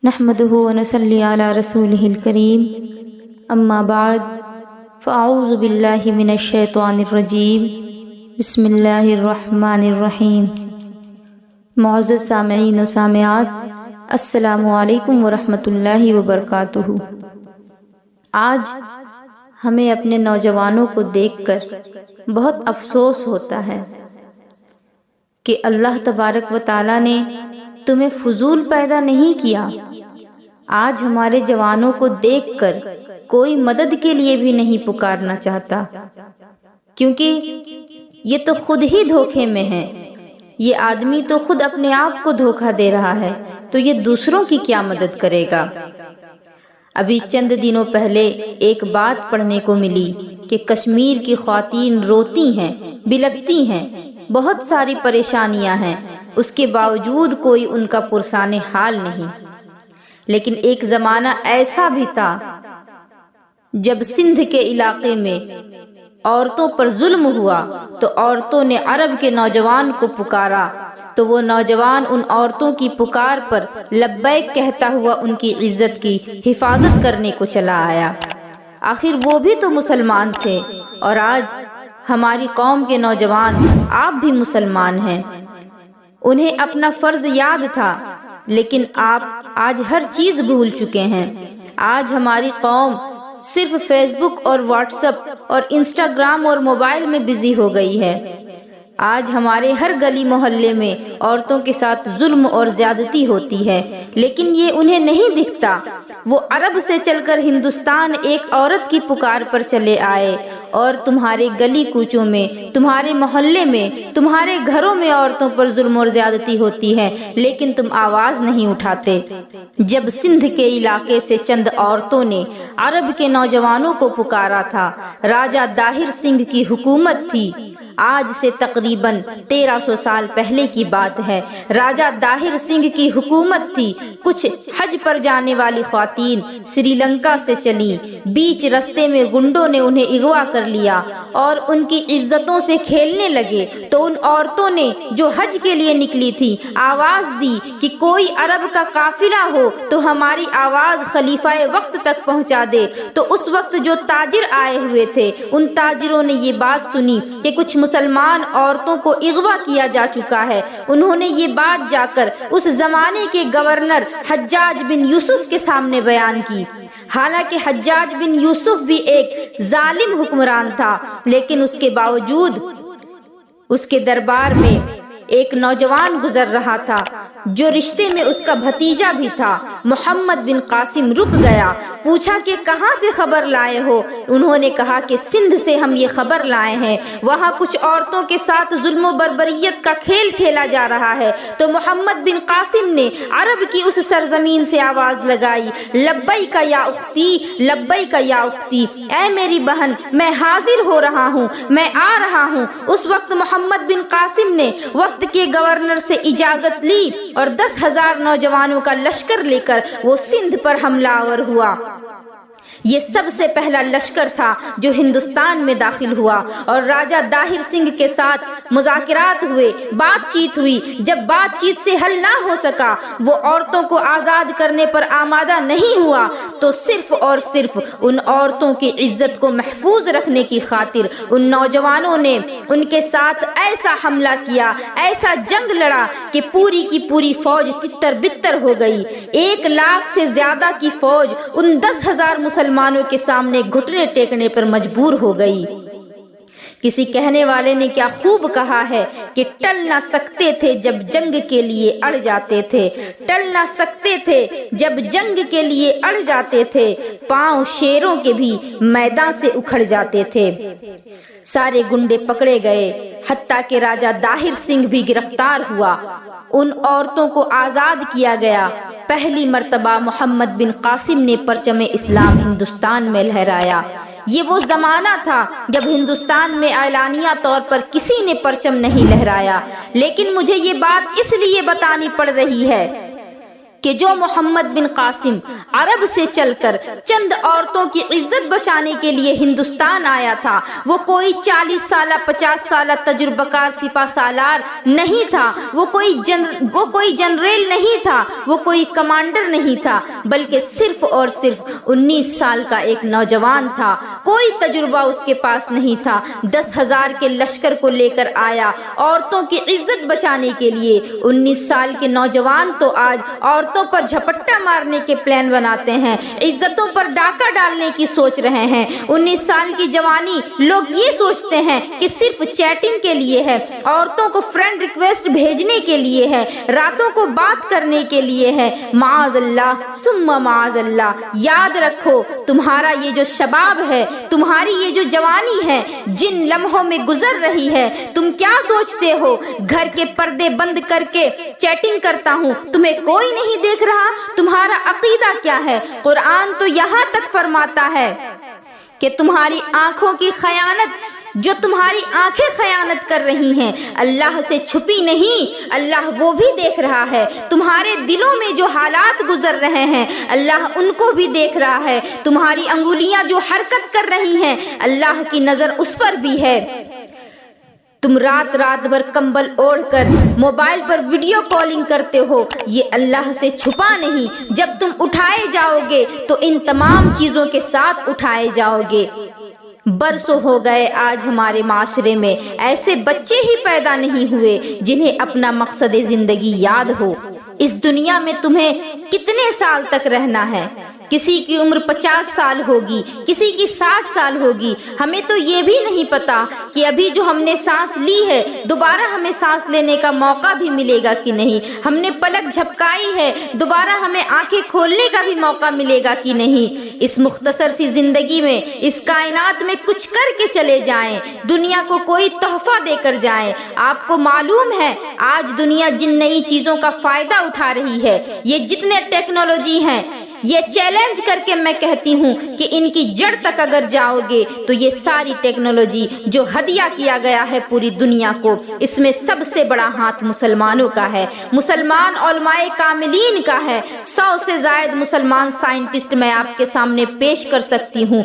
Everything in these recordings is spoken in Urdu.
نحمده ونصلي على رسوله الكريم اما بعد فاعوذ باللہ من الشیطان الرجیم بسم اللہ الرحمن الرحیم۔ معزز سامعین و سامعات، السلام علیکم ورحمۃ اللہ وبرکاتہ۔ آج ہمیں اپنے نوجوانوں کو دیکھ کر بہت افسوس ہوتا ہے کہ اللہ تبارک و تعالیٰ نے تمہیں فضول پیدا نہیں کیا۔ آج ہمارے جوانوں کو دیکھ کر کوئی مدد کے لیے بھی نہیں پکارنا چاہتا، کیونکہ یہ تو خود ہی دھوکے میں ہے۔ یہ آدمی تو خود اپنے آپ کو دھوکہ دے رہا ہے، تو یہ دوسروں کی کیا مدد کرے گا؟ ابھی چند دنوں پہلے ایک بات پڑھنے کو ملی کہ کشمیر کی خواتین روتی ہیں، بلکتی ہیں، بہت ساری پریشانیاں ہیں، اس کے باوجود کوئی ان کا پرسان حال نہیں۔ لیکن ایک زمانہ ایسا بھی تھا جب سندھ کے علاقے میں عورتوں پر ظلم ہوا تو عورتوں نے عرب کے نوجوان کو پکارا، تو وہ نوجوان ان عورتوں کی پکار پر لبیک کہتا ہوا ان کی عزت کی حفاظت کرنے کو چلا آیا۔ آخر وہ بھی تو مسلمان تھے، اور آج ہماری قوم کے نوجوان، آپ بھی مسلمان ہیں، انہیں اپنا فرض یاد تھا، لیکن آپ آج ہر چیز بھول چکے ہیں۔ آج ہماری قوم صرف فیس بک اور واٹس ایپ اور انسٹاگرام اور موبائل میں بزی ہو گئی ہے۔ آج ہمارے ہر گلی محلے میں عورتوں کے ساتھ ظلم اور زیادتی ہوتی ہے، لیکن یہ انہیں نہیں دکھتا۔ وہ عرب سے چل کر ہندوستان ایک عورت کی پکار پر چلے آئے، اور تمہارے گلی کوچوں میں، تمہارے محلے میں، تمہارے گھروں میں عورتوں پر ظلم اور زیادتی ہوتی ہے، لیکن تم آواز نہیں اٹھاتے۔ جب سندھ کے علاقے سے چند عورتوں نے عرب کے نوجوانوں کو پکارا تھا، راجہ داہر سنگھ کی حکومت تھی، آج سے تقریباً 1300 سال پہلے کی بات ہے۔ راجہ داہر سنگھ کی حکومت تھی۔ کچھ حج پر جانے والی خواتین سری لنکا سے چلی، بیچ رستے میں گنڈوں نے انہیں اغوا کر لیا اور ان کی عزتوں سے کھیلنے لگے، تو ان عورتوں نے جو حج کے لیے نکلی تھی آواز دی کہ کوئی عرب کا قافلہ ہو تو ہماری آواز خلیفہ وقت تک پہنچا دے۔ تو اس وقت جو تاجر آئے ہوئے تھے، ان تاجروں نے یہ بات سنی کہ کچھ مسلمان عورتوں کو اغوا کیا جا چکا ہے۔ انہوں نے یہ بات جا کر اس زمانے کے گورنر حجاج بن یوسف کے سامنے بیان کی۔ حالانکہ حجاج بن یوسف بھی ایک ظالم حکمران تھا، لیکن اس کے باوجود اس کے دربار میں ایک نوجوان گزر رہا تھا جو رشتے میں اس کا بھتیجا بھی تھا، محمد بن قاسم۔ رک گیا، پوچھا کہ کہاں سے خبر لائے ہو؟ انہوں نے کہا کہ سندھ سے ہم یہ خبر لائے ہیں، وہاں کچھ عورتوں کے ساتھ ظلم و بربریت کا کھیل کھیلا جا رہا ہے۔ تو محمد بن قاسم نے عرب کی اس سرزمین سے آواز لگائی، لبیک یا اختی، لبیک یا اختی، اے میری بہن، میں حاضر ہو رہا ہوں، میں آ رہا ہوں۔ اس وقت محمد بن قاسم نے وقت کے گورنر سے اجازت لی اور 10,000 نوجوانوں کا لشکر لے کر وہ سندھ پر حملہ آور ہوا۔ یہ سب سے پہلا لشکر تھا جو ہندوستان میں داخل ہوا، اور راجہ داہر سنگھ کے ساتھ مذاکرات ہوئے، بات چیت ہوئی۔ جب بات چیت سے حل نہ ہو سکا، وہ عورتوں کو آزاد کرنے پر آمادہ نہیں ہوا، تو صرف اور صرف ان عورتوں کی عزت کو محفوظ رکھنے کی خاطر ان نوجوانوں نے ان کے ساتھ ایسا حملہ کیا، ایسا جنگ لڑا کہ پوری کی پوری فوج تتر بتر ہو گئی۔ 1 لاکھ سے زیادہ کی فوج ان 10,000 مسلمانوں کے سامنے گھٹنے ٹیکنے پر مجبور ہو گئی۔ کسی کہنے والے نے کیا خوب کہا ہے کہ ٹل نہ سکتے تھے جب جنگ کے لیے اڑ جاتے تھے، ٹل نہ سکتے تھے جب جنگ کے لیے اڑ جاتے تھے، پاؤں شیروں کے بھی میدان سے اکھڑ جاتے تھے۔ سارے گنڈے پکڑے گئے، حتیٰ کہ راجہ داہر سنگھ بھی گرفتار ہوا۔ ان عورتوں کو آزاد کیا گیا۔ پہلی مرتبہ محمد بن قاسم نے پرچم اسلام ہندوستان میں لہرایا۔ یہ وہ زمانہ تھا جب ہندوستان میں اعلانیہ طور پر کسی نے پرچم نہیں لہرایا، لیکن مجھے یہ بات اس لیے بتانی پڑ رہی ہے کہ جو محمد بن قاسم عرب سے چل کر چند عورتوں کی عزت بچانے کے لیے ہندوستان آیا تھا، وہ کوئی 40 سالہ 50 سالہ تجربہ کار سپہ سالار نہیں تھا، وہ کوئی جنرل نہیں تھا، وہ کوئی کمانڈر نہیں تھا، بلکہ صرف اور صرف 19 سال کا ایک نوجوان تھا۔ کوئی تجربہ اس کے پاس نہیں تھا، 10,000 کے لشکر کو لے کر آیا عورتوں کی عزت بچانے کے لیے۔ 19 سال کے نوجوان تو آج عورتوں پر جھپٹا مارنے کے پلان بناتے ہیں، عزتوں پر ڈاکہ ڈالنے کی سوچ رہے ہیں۔ 19 سال کی جوانی لوگ یہ سوچتے ہیں کہ صرف چیٹنگ کے لیے ہے، عورتوں کو فرینڈ ریکویسٹ بھیجنے کے لیے ہے، راتوں کو بات کرنے کے لیے ہے۔ معاذ اللہ ثم معاذ اللہ، یاد رکھو تمہارا یہ جو شباب ہے، تمہاری یہ جو جوانی ہے، جن لمحوں میں گزر رہی ہے، تم کیا سوچتے ہو گھر کے پردے بند کر کے چیٹنگ کرتا ہوں، تمہیں کوئی نہیں دیکھ رہا؟ تمہارا عقیدہ کیا ہے؟ قرآن تو یہاں تک فرماتا ہے کہ تمہاری آنکھوں کی خیانت، جو تمہاری آنکھیں خیانت کر رہی ہیں، اللہ سے چھپی نہیں، اللہ وہ بھی دیکھ رہا ہے۔ تمہارے دلوں میں جو حالات گزر رہے ہیں، اللہ ان کو بھی دیکھ رہا ہے۔ تمہاری انگلیاں جو حرکت کر رہی ہیں، اللہ کی نظر اس پر بھی ہے۔ تم رات بھر کمبل اوڑھ کر موبائل پر ویڈیو کالنگ کرتے ہو، یہ اللہ سے چھپا نہیں۔ جب تم اٹھائے جاؤ گے تو ان تمام چیزوں کے ساتھ اٹھائے جاؤ گے۔ برسوں ہو گئے آج ہمارے معاشرے میں ایسے بچے ہی پیدا نہیں ہوئے جنہیں اپنا مقصد زندگی یاد ہو۔ اس دنیا میں تمہیں کتنے سال تک رہنا ہے؟ کسی کی عمر 50 سال ہوگی، کسی کی 60 سال ہوگی۔ ہمیں تو یہ بھی نہیں پتا کہ ابھی جو ہم نے سانس لی ہے دوبارہ ہمیں سانس لینے کا موقع بھی ملے گا کہ نہیں، ہم نے پلک جھپکائی ہے دوبارہ ہمیں آنکھیں کھولنے کا بھی موقع ملے گا کہ نہیں۔ اس مختصر سی زندگی میں، اس کائنات میں کچھ کر کے چلے جائیں، دنیا کو کوئی تحفہ دے کر جائیں۔ آپ کو معلوم ہے آج دنیا جن نئی چیزوں کا فائدہ اٹھا رہی ہے، یہ جتنے ٹیکنالوجی ہیں، یہ چیلنج کر کے میں کہتی ہوں کہ ان کی جڑ تک اگر جاؤ گے تو یہ ساری ٹیکنالوجی جو ہدیہ کیا گیا ہے پوری دنیا کو، اس میں سب سے بڑا ہاتھ مسلمانوں کا ہے، مسلمان علماء کاملین کا ہے۔ 100 سے زائد مسلمان سائنٹسٹ میں آپ کے سامنے پیش کر سکتی ہوں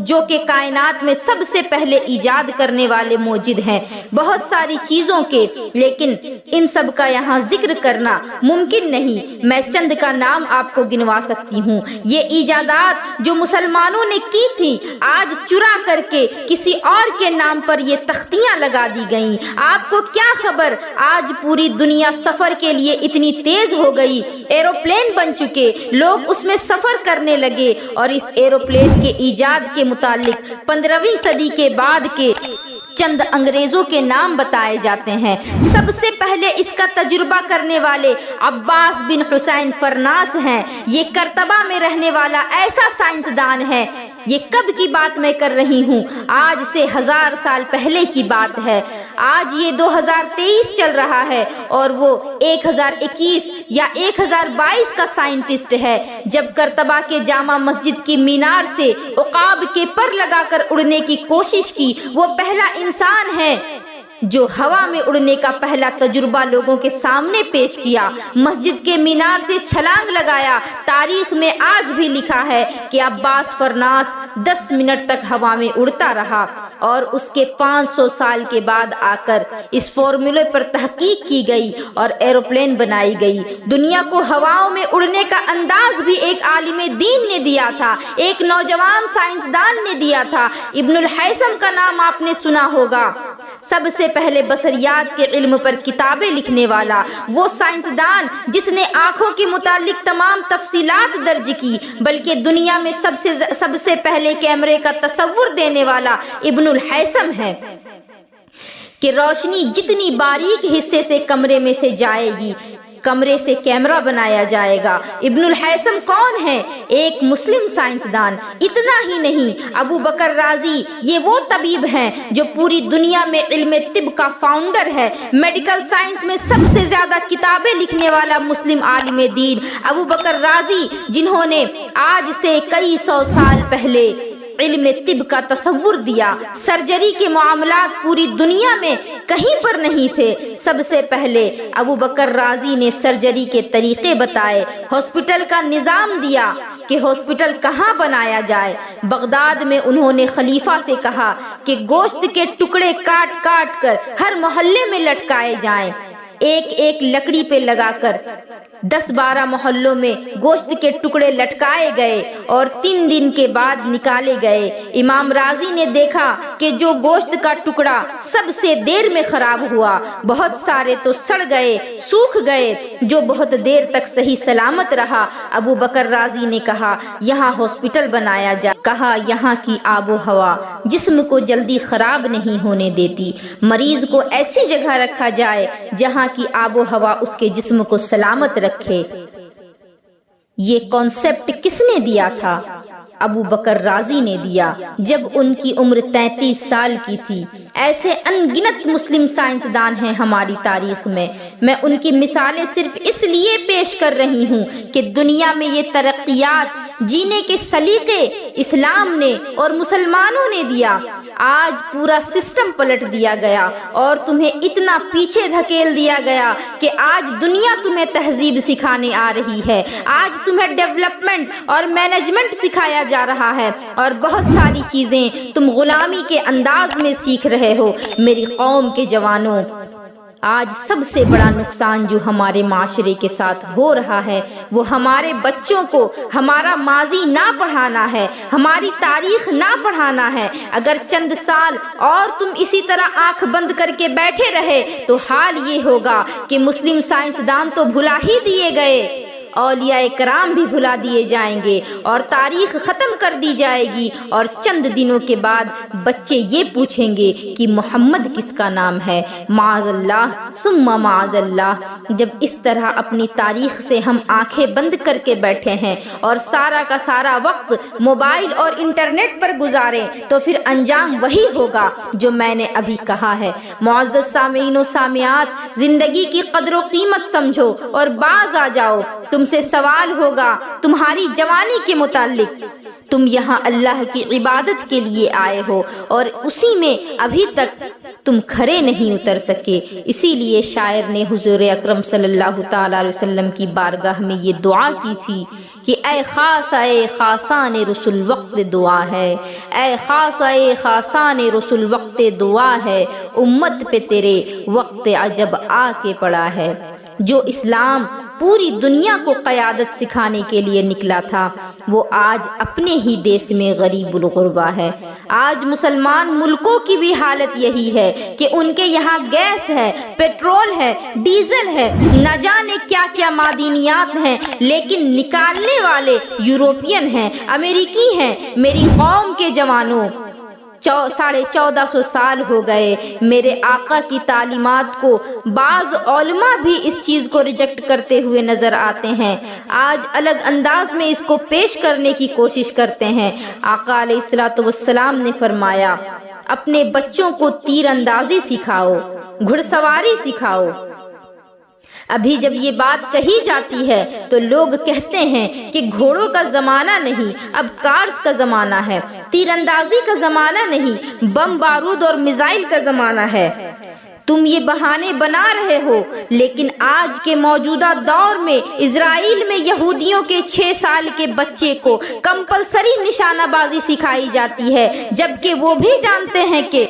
جو کہ کائنات میں سب سے پہلے ایجاد کرنے والے موجد ہیں بہت ساری چیزوں کے، لیکن ان سب کا یہاں ذکر کرنا ممکن نہیں۔ میں چند کا نام آپ کو گنوا سکتی ہوں۔ یہ ایجادات جو مسلمانوں نے کی تھی آج چرا کر کے کسی اور کے نام پر یہ تختیاں لگا دی گئیں۔ آپ کو کیا خبر آج پوری دنیا سفر کے لیے اتنی تیز ہو گئی، ایروپلین بن چکے، لوگ اس میں سفر کرنے لگے، اور اس ایروپلین کے ایجاد کے متعلق 15ویں صدی کے بعد کے چند انگریزوں کے نام بتائے جاتے ہیں۔ سب سے پہلے اس کا تجربہ کرنے والے عباس بن حسین فرناس ہیں۔ یہ کرتبہ میں رہنے والا ایسا سائنسدان ہے، یہ کب کی بات میں کر رہی ہوں، آج سے 1000 سال پہلے کی بات ہے۔ آج یہ 2023 چل رہا ہے اور وہ 1021 یا 1022 کا سائنٹسٹ ہے۔ جب کرتبہ کے جامع مسجد کی مینار سے عقاب کے پر لگا کر اڑنے کی کوشش کی، وہ پہلا انسان ہے جو ہوا میں اڑنے کا پہلا تجربہ لوگوں کے سامنے پیش کیا، مسجد کے مینار سے چھلانگ لگایا۔ تاریخ میں آج بھی لکھا ہے کہ عباس فرناس 10 منٹ تک ہوا میں اڑتا رہا، اور اس کے 500 سال کے بعد آ کر اس فارمولے پر تحقیق کی گئی اور ایروپلین بنائی گئی۔ دنیا کو ہواؤں میں اڑنے کا انداز بھی ایک عالم دین نے دیا تھا، ایک نوجوان سائنسدان نے دیا تھا۔ ابن الحیثم کا نام آپ نے سنا ہوگا، سب سے پہلے بصریات کے علم پر کتابیں لکھنے والا، وہ سائنسدان جس نے آنکھوں کے متعلق تمام تفصیلات درج کی، بلکہ دنیا میں سب سے پہلے کیمرے کا تصور دینے والا ابن الحیثم ہے کہ روشنی جتنی باریک حصے سے کمرے میں سے جائے گی، کمرے سے کیمرہ بنایا جائے گا۔ ابن الحیثم کون ہے؟ ایک مسلم سائنسدان۔ اتنا ہی نہیں، ابو بکر رازی یہ وہ طبیب ہیں جو پوری دنیا میں علم طب کا فاؤنڈر ہے، میڈیکل سائنس میں سب سے زیادہ کتابیں لکھنے والا مسلم عالم دین ابو بکر رازی، جنہوں نے آج سے کئی 100 سال پہلے علم طب کا تصور دیا۔ سرجری کے معاملات پوری دنیا میں کہیں پر نہیں تھے۔ سب سے پہلے ابو بکر رازی نے سرجری کے طریقے بتائے، ہاسپٹل کا نظام دیا کہ ہاسپٹل کہاں بنایا جائے۔ بغداد میں انہوں نے خلیفہ سے کہا کہ گوشت کے ٹکڑے کاٹ کاٹ کر ہر محلے میں لٹکائے جائیں، ایک ایک لکڑی پہ لگا کر 10-12 محلوں میں گوشت کے ٹکڑے لٹکائے گئے اور 3 دن کے بعد نکالے گئے۔ امام رازی نے دیکھا کہ جو گوشت کا ٹکڑا سب سے دیر میں خراب ہوا، بہت سارے تو سڑ گئے، سوکھ گئے، جو بہت دیر تک صحیح سلامت رہا۔ ابو بکر رازی نے کہا یہاں ہاسپٹل بنایا جائے۔ کہا یہاں کی آب و ہوا جسم کو جلدی خراب نہیں ہونے دیتی، مریض کو ایسی جگہ رکھا جائے جہاں کی آب و ہوا اس کے جسم کو سلامت رکھے۔ یہ کانسیپٹ کس نے دیا تھا؟ ابو بکر رازی نے دیا جب ان کی عمر 33 سال کی تھی۔ ایسے ان گنت مسلم سائنسدان ہیں ہماری تاریخ میں۔ میں ان کی مثالیں صرف اس لیے پیش کر رہی ہوں کہ دنیا میں یہ ترقیات جینے کے سلیقے اسلام نے اور مسلمانوں نے دیا۔ آج پورا سسٹم پلٹ دیا گیا اور تمہیں اتنا پیچھے دھکیل دیا گیا کہ آج دنیا تمہیں تہذیب سکھانے آ رہی ہے، آج تمہیں ڈیولپمنٹ اور مینجمنٹ سکھایا جا رہا ہے، اور بہت ساری چیزیں تم غلامی کے انداز میں سیکھ رہے ہو۔ میری قوم کے جوانوں، آج سب سے بڑا نقصان جو ہمارے معاشرے کے ساتھ ہو رہا ہے وہ ہمارے بچوں کو ہمارا ماضی نہ پڑھانا ہے، ہماری تاریخ نہ پڑھانا ہے۔ اگر چند سال اور تم اسی طرح آنکھ بند کر کے بیٹھے رہے تو حال یہ ہوگا کہ مسلم سائنسدان تو بھلا ہی دیے گئے، اولیاء کرام بھی بھلا دیے جائیں گے اور تاریخ ختم کر دی جائے گی، اور چند دنوں کے بعد بچے یہ پوچھیں گے کہ محمد کس کا نام ہے۔ معاذ اللہ ثم معاذ اللہ۔ جب اس طرح اپنی تاریخ سے ہم آنکھیں بند کر کے بیٹھے ہیں اور سارا کا سارا وقت موبائل اور انٹرنیٹ پر گزاریں تو پھر انجام وہی ہوگا جو میں نے ابھی کہا ہے۔ معزز سامعین و سامعات، زندگی کی قدر و قیمت سمجھو اور باز آ جاؤ۔ تم سے سوال ہوگا تمہاری جوانی کے متعلق۔ تم یہاں اللہ کی عبادت کے لیے آئے ہو اور اسی میں ابھی تک تم کھڑے نہیں اتر سکے۔ اسی لیے شاعر نے حضور اکرم صلی اللہ تعالی علیہ وسلم کی بارگاہ میں یہ دعا کی تھی کہ اے خاصان رسول وقت دعا ہے، اے خاصان رسول وقت دعا ہے، امت پہ تیرے وقت عجب آ کے پڑا ہے۔ جو اسلام پوری دنیا کو قیادت سکھانے کے لیے نکلا تھا وہ آج اپنے ہی دیس میں غریب الغربا ہے۔ آج مسلمان ملکوں کی بھی حالت یہی ہے کہ ان کے یہاں گیس ہے، پیٹرول ہے، ڈیزل ہے، نہ جانے کیا کیا معدنیات ہیں، لیکن نکالنے والے یورپین ہیں، امریکی ہیں۔ میری قوم کے جوانوں، 1450 سال ہو گئے میرے آقا کی تعلیمات کو بعض علماء بھی اس چیز کو ریجیکٹ کرتے ہوئے نظر آتے ہیں، آج الگ انداز میں اس کو پیش کرنے کی کوشش کرتے ہیں۔ آقا علیہ الصلوۃ والسلام نے فرمایا اپنے بچوں کو تیر اندازی سکھاؤ، گھڑ سواری سکھاؤ۔ ابھی جب یہ بات کہی جاتی ہے تو لوگ کہتے ہیں کہ گھوڑوں کا زمانہ نہیں، اب کارز کا زمانہ ہے، تیر اندازی کا زمانہ نہیں، بم بارود اور میزائل کا زمانہ ہے۔ تم یہ بہانے بنا رہے ہو، لیکن آج کے موجودہ دور میں اسرائیل میں یہودیوں کے 6 سال کے بچے کو کمپلسری نشانہ بازی سکھائی جاتی ہے، جبکہ وہ بھی جانتے ہیں کہ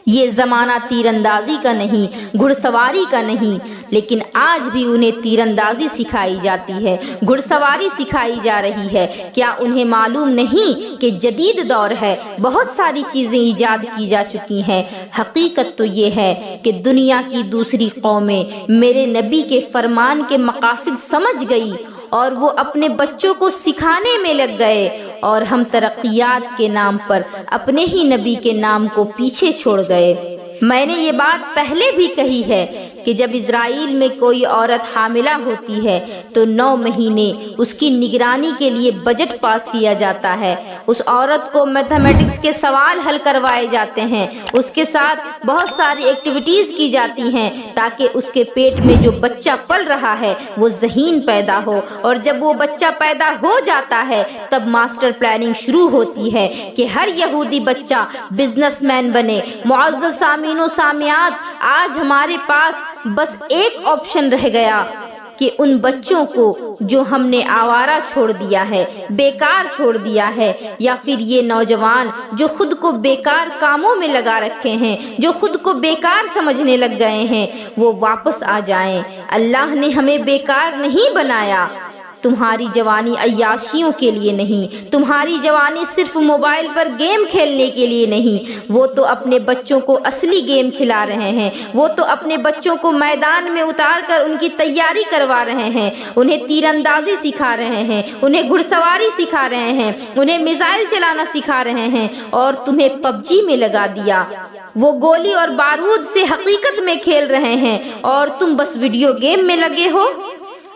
یہ زمانہ تیر اندازی کا نہیں، گھڑ سواری کا نہیں، لیکن آج بھی انہیں تیر اندازی سکھائی جاتی ہے، گھڑ سواری سکھائی جا رہی ہے۔ کیا انہیں معلوم نہیں کہ جدید دور ہے، بہت ساری چیزیں ایجاد کی جا چکی ہیں؟ حقیقت تو یہ ہے کہ دنیا کی دوسری قومیں میرے نبی کے فرمان کے مقاصد سمجھ گئی اور وہ اپنے بچوں کو سکھانے میں لگ گئے، اور ہم ترقیات کے نام پر اپنے ہی نبی کے نام کو پیچھے چھوڑ گئے۔ میں نے یہ بات پہلے بھی کہی ہے کہ جب اسرائیل میں کوئی عورت حاملہ ہوتی ہے تو 9 مہینے اس کی نگرانی کے لیے بجٹ پاس کیا جاتا ہے، اس عورت کو میتھمیٹکس کے سوال حل کروائے جاتے ہیں، اس کے ساتھ بہت ساری ایکٹیویٹیز کی جاتی ہیں تاکہ اس کے پیٹ میں جو بچہ پل رہا ہے وہ ذہین پیدا ہو، اور جب وہ بچہ پیدا ہو جاتا ہے تب ماسٹر پلاننگ شروع ہوتی ہے کہ ہر یہودی بچہ بزنس مین بنے۔ معزز سامعین و سامعات، آج ہمارے پاس بس ایک آپشن رہ گیا کہ ان بچوں کو جو ہم نے آوارہ چھوڑ دیا ہے، بیکار چھوڑ دیا ہے، یا پھر یہ نوجوان جو خود کو بیکار کاموں میں لگا رکھے ہیں، جو خود کو بیکار سمجھنے لگ گئے ہیں، وہ واپس آ جائیں۔ اللہ نے ہمیں بیکار نہیں بنایا۔ تمہاری جوانی عیاشیوں کے لیے نہیں، تمہاری جوانی صرف موبائل پر گیم کھیلنے کے لیے نہیں، وہ تو اپنے بچوں کو اصلی گیم کھلا رہے ہیں، وہ تو اپنے بچوں کو میدان میں اتار کر ان کی تیاری کروا رہے ہیں، انہیں تیر اندازی سکھا رہے ہیں، انہیں گھڑ سواری سکھا رہے ہیں، انہیں میزائل چلانا سکھا رہے ہیں، اور تمہیں PUBG میں لگا دیا۔ وہ گولی اور بارود سے حقیقت میں کھیل رہے ہیں اور تم بس ویڈیو گیم میں لگے ہو۔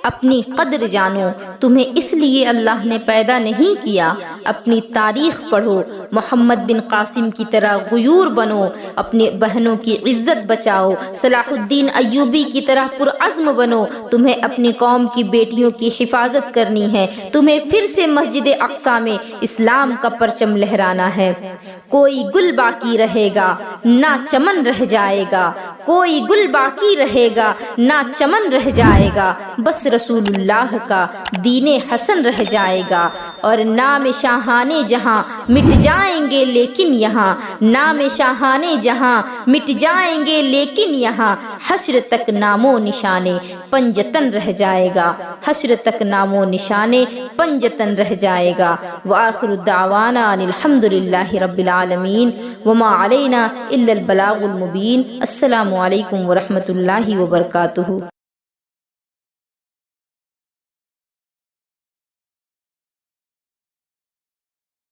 اپنی قدر جانو، تمہیں اس لیے اللہ نے پیدا نہیں کیا۔ اپنی تاریخ پڑھو، محمد بن قاسم کی طرح غیور بنو، اپنی بہنوں کی عزت بچاؤ، صلاح الدین ایوبی کی طرح پرعزم بنو۔ تمہیں اپنی قوم کی بیٹیوں کی حفاظت کرنی ہے، تمہیں پھر سے مسجد اقصی میں اسلام کا پرچم لہرانا ہے۔ کوئی گل باقی رہے گا نہ چمن رہ جائے گا، کوئی گل باقی رہے گا نہ چمن رہ جائے گا، بس رسول اللہ کا دین حسن رہ جائے گا۔ اور نام شاہان جہاں مٹ جائیں گے لیکن یہاں، نام شاہان جہاں مٹ جائیں گے لیکن یہاں، حشر تک نام و نشانے پنجتن رہ جائے گا، حشر تک نام و نشانے پنجتن رہ جائے گا۔ وآخر دعوانا ان الحمد للہ رب العالمین وما علینا الا البلاغ المبین۔ السلام علیکم ورحمۃ اللہ وبرکاتہ۔